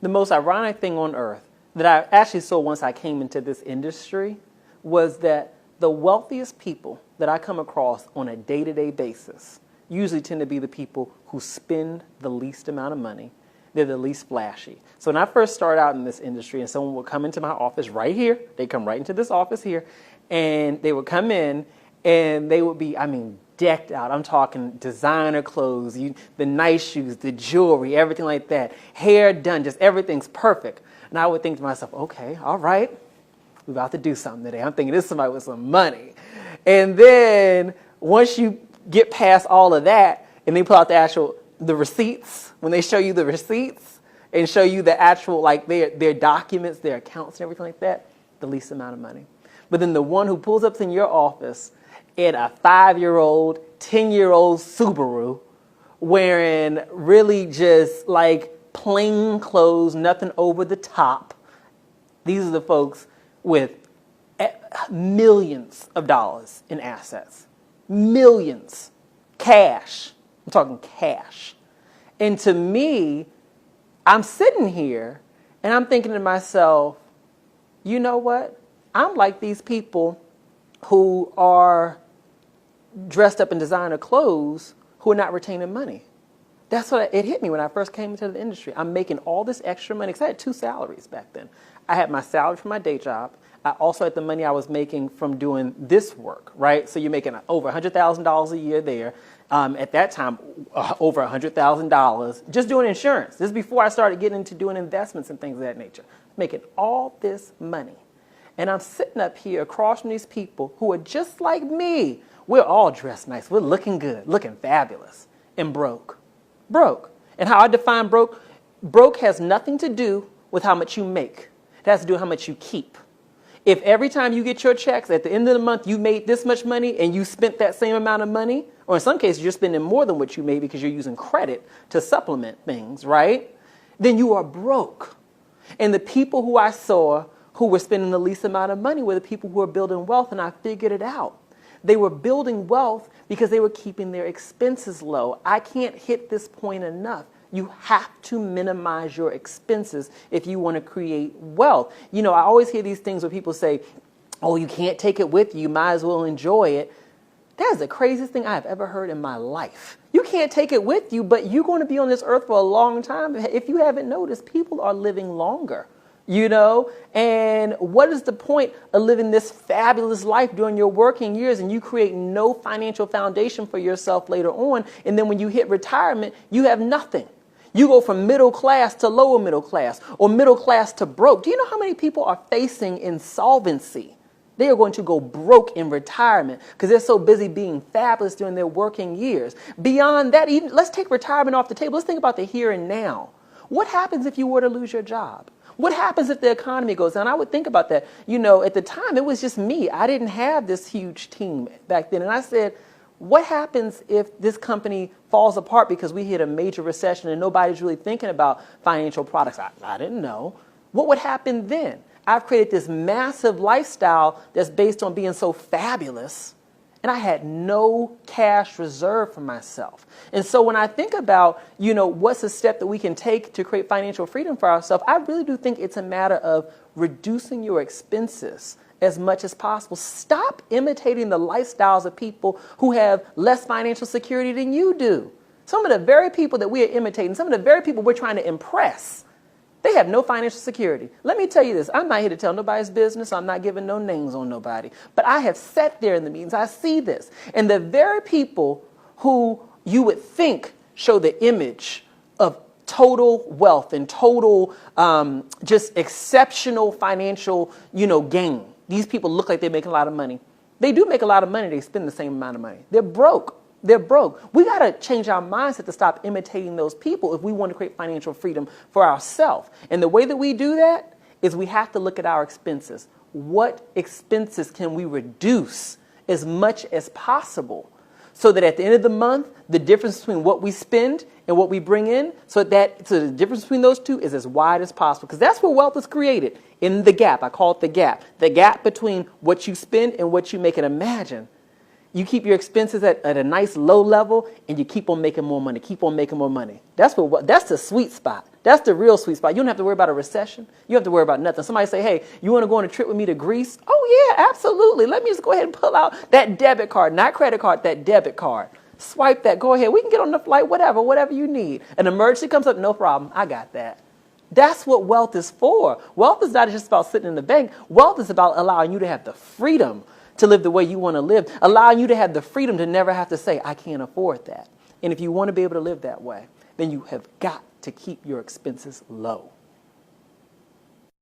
The most ironic thing on earth that I actually saw once I came into this industry was that the wealthiest people that I come across on a day-to-day basis usually tend to be the people who spend the least amount of money. They're the least flashy. So when I first started out in this industry and someone would come into my office right here, they come right into this office here, and they would come in and they would be, decked out. I'm talking designer clothes, the nice shoes, the jewelry, everything like that. Hair done, just everything's perfect. And I would think to myself, okay, all right, we're about to do something today. I'm thinking this is somebody with some money. And then once you get past all of that and they pull out the receipts, when they show you the receipts and show you the actual, like their documents, their accounts and everything like that, the least amount of money. But then the one who pulls up in your office in a 5-year-old, 10-year-old Subaru, wearing really just like plain clothes, nothing over the top. These are the folks with millions of dollars in assets. Millions. Cash. I'm talking cash. And to me, I'm sitting here and I'm thinking to myself, you know what? I'm like these people who are dressed up in designer clothes who are not retaining money. That's what it hit me when I first came into the industry. I'm making all this extra money because I had 2 salaries back then. I had my salary from my day job. I also had the money I was making from doing this work, right? So you're making over $100,000 a year there. At that time, over $100,000 just doing insurance. This is before I started getting into doing investments and things of that nature. Making all this money. And I'm sitting up here across from these people who are just like me. We're all dressed nice. We're looking good, looking fabulous, and broke. Broke. And how I define broke, broke has nothing to do with how much you make. It has to do with how much you keep. If every time you get your checks, at the end of the month, you made this much money and you spent that same amount of money, or in some cases, you're spending more than what you made because you're using credit to supplement things, right? Then you are broke. And the people who I saw who were spending the least amount of money were the people who were building wealth, and I figured it out. They were building wealth because they were keeping their expenses low. I can't hit this point enough. You have to minimize your expenses if you want to create wealth. I always hear these things where people say, oh, you can't take it with you. You might as well enjoy it. That is the craziest thing I have ever heard in my life. You can't take it with you, but you're going to be on this earth for a long time. If you haven't noticed, people are living longer. And what is the point of living this fabulous life during your working years and you create no financial foundation for yourself later on? And then when you hit retirement, you have nothing. You go from middle class to lower middle class or middle class to broke. Do you know how many people are facing insolvency? They are going to go broke in retirement because they're so busy being fabulous during their working years. Beyond that, even let's take retirement off the table. Let's think about the here and now. What happens if you were to lose your job? What happens if the economy goes down? I would think about that. At the time, it was just me. I didn't have this huge team back then. And I said, what happens if this company falls apart because we hit a major recession and nobody's really thinking about financial products? I didn't know. What would happen then? I've created this massive lifestyle that's based on being so fabulous. And I had no cash reserved for myself. And so when I think about, what's a step that we can take to create financial freedom for ourselves, I really do think it's a matter of reducing your expenses as much as possible. Stop imitating the lifestyles of people who have less financial security than you do. Some of the very people that we are imitating, some of the very people we're trying to impress, they have no financial security. Let me tell you this. I'm not here to tell nobody's business. I'm not giving no names on nobody. But I have sat there in the meetings. I see this. And the very people who you would think show the image of total wealth and total just exceptional financial, gain. These people look like they're making a lot of money. They do make a lot of money. They spend the same amount of money. They're broke. They're broke. We got to change our mindset to stop imitating those people if we want to create financial freedom for ourselves. And the way that we do that is we have to look at our expenses. What expenses can we reduce as much as possible so that at the end of the month, the difference between what we spend and what we bring in, so the difference between those two is as wide as possible. Because that's where wealth is created, in the gap. I call it the gap. The gap between what you spend and what you make. And imagine, You keep your expenses at a nice low level, and you keep on making more money, keep on making more money. That's the sweet spot. That's the real sweet spot. You don't have to worry about a recession. You don't have to worry about nothing. Somebody say, hey, you want to go on a trip with me to Greece? Oh, yeah, absolutely. Let me just go ahead and pull out that debit card, not credit card, that debit card. Swipe that. Go ahead. We can get on the flight, whatever you need. An emergency comes up, no problem. I got that. That's what wealth is for. Wealth is not just about sitting in the bank. Wealth is about allowing you to have the freedom to live the way you want to live, allowing you to have the freedom to never have to say, I can't afford that. And if you want to be able to live that way, then you have got to keep your expenses low.